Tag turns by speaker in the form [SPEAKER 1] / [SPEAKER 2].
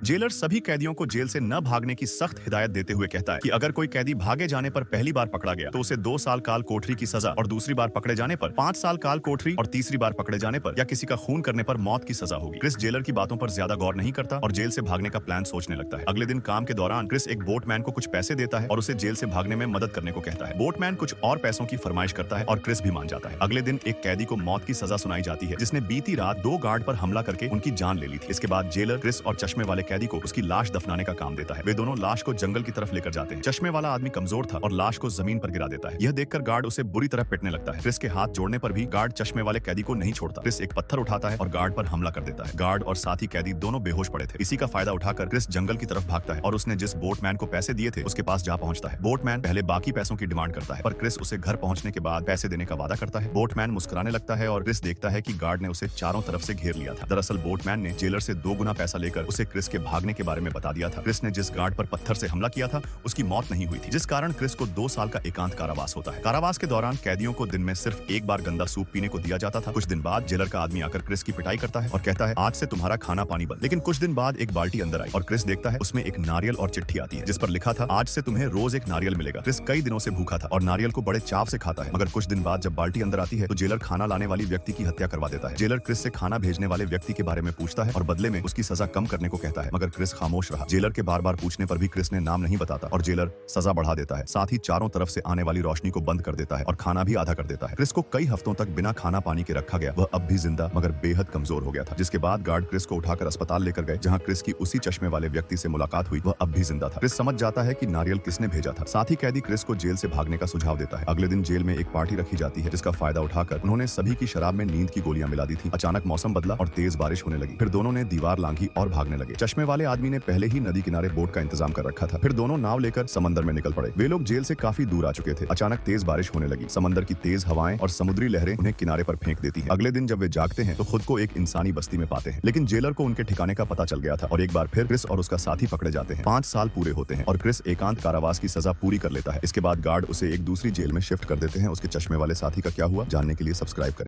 [SPEAKER 1] Jailer सभी कैदियों को जेल से न भागने की सख्त हिदायत देते हुए कहता है कि अगर कोई कैदी भागे जाने पर पहली बार पकड़ा गया तो उसे 2 साल काल कोठरी की सजा और दूसरी बार पकड़े जाने पर 5 साल काल कोठरी और तीसरी बार पकड़े जाने पर या किसी का खून करने पर मौत की सजा होगी। क्रिस जेलर की बातों पर ज्यादा गौर नहीं करता और जेल से भागने का प्लान सोचने लगता है। अगले दिन काम के दौरान क्रिस एक बोटमैन को कुछ पैसे देता है और उसे जेल से भागने में मदद करने को कहता है। बोटमैन कुछ और पैसों की फरमाइश करता है और क्रिस भी मान जाता है। अगले दिन एक कैदी को मौत की सजा सुनाई जाती है जिसने बीती रात 2 गार्ड पर हमला करके उनकी जान ले ली थी। इसके बाद जेलर क्रिस और चश्मे वाले कैदी को उसकी लाश दफनाने का काम देता है। वे दोनों लाश को जंगल की तरफ लेकर जाते हैं। चश्मे वाला आदमी कमजोर था और लाश को जमीन पर गिरा देता है। यह देखकर गार्ड उसे बुरी तरह पिटने लगता है। क्रिस के हाथ जोड़ने पर भी गार्ड चश्मे वाले कैदी को नहीं छोड़ता। क्रिस एक पत्थर उठाता है और गार्ड पर हमला कर देता है। गार्ड और साथी कैदी दोनों बेहोश पड़े थे। इसी का फायदा उठाकर क्रिस जंगल की तरफ भागता है और उसने जिस बोटमैन को पैसे दिए थे उसके पास जा पहुंचता है। बोटमैन पहले बाकी पैसों की डिमांड करता है पर क्रिस उसे घर पहुंचने के बाद पैसे देने का वादा करता है। बोटमैन मुस्कुराने लगता है और क्रिस देखता है कि गार्ड ने उसे चारों तरफ से घेर लिया था। दरअसल बोटमैन ने जेलर से 2 गुना पैसा लेकर उसे क्रिस के भागने के बारे में बता दिया था। क्रिस ने जिस गार्ड पर पत्थर से हमला किया था उसकी मौत नहीं हुई थी, जिस कारण क्रिस को 2 साल का एकांत कारावास होता है। कारावास के दौरान कैदियों को दिन में सिर्फ एक बार गंदा सूप पीने को दिया जाता था। कुछ दिन बाद जेलर का आदमी आकर क्रिस की पिटाई करता है और कहता है आज से तुम्हारा खाना पानी बंद। लेकिन कुछ दिन बाद एक बाल्टी अंदर आई और क्रिस देखता है उसमें एक नारियल और चिट्ठी आती है जिस पर लिखा था आज से तुम्हें रोज एक नारियल मिलेगा। क्रिस कई दिनों से भूखा था और नारियल को बड़े चाव से खाता है, मगर कुछ दिन बाद जब बाल्टी अंदर आती है तो जेलर खाना लाने वाली व्यक्ति की हत्या करवा देता है। जेलर क्रिस से खाना भेजने वाले व्यक्ति के बारे में पूछता है और बदले में उसकी सजा कम करने को कहता है, मगर क्रिस खामोश रहा। जेलर के बार-बार पूछने पर भी क्रिस ने नाम नहीं बताता और जेलर सजा बढ़ा देता है। साथ ही चारों तरफ से आने वाली रोशनी को बंद कर देता है और खाना भी आधा कर देता है। क्रिस को कई हफ्तों तक बिना खाना पानी के रखा गया। वह अब भी जिंदा मगर बेहद कमजोर हो गया था। जिसके बाद गार्ड क्रिस को उठाकर अस्पताल लेकर गए जहां क्रिस की उसी चश्मे वाले व्यक्ति से मुलाकात हुई। वह अब भी जिंदा था। क्रिस समझ जाता है कि नारियल किसने भेजा था। साथ ही कैदी क्रिस को जेल से भागने का सुझाव देता है। अगले दिन जेल में एक पार्टी रखी जाती है जिसका फायदा उठाकर उन्होंने सभी की शराब में नींद की गोलियां मिला दी थी। अचानक मौसम बदला और तेज बारिश होने लगी। फिर दोनों ने दीवार लांघी और भागने लगे। चश्मे वाले आदमी ने पहले ही नदी किनारे बोट का इंतजाम कर रखा था। फिर दोनों नाव लेकर समंदर में निकल पड़े। वे लोग जेल से काफी दूर आ चुके थे। अचानक तेज बारिश होने लगी। समंदर की तेज हवाएं और समुद्री लहरें उन्हें किनारे पर फेंक देती हैं। अगले दिन जब वे जागते हैं तो खुद को एक इंसानी बस्ती में पाते हैं, लेकिन जेलर को उनके ठिकाने का पता चल गया था और एक बार फिर क्रिस और उसका साथी पकड़े जाते हैं। 5 साल पूरे होते हैं और क्रिस एकांत कारावास की सजा पूरी कर लेता है। इसके बाद गार्ड उसे एक दूसरी जेल में शिफ्ट कर देते हैं। उसके चश्मे वाले साथी का क्या हुआ जानने के लिए सब्सक्राइब करें।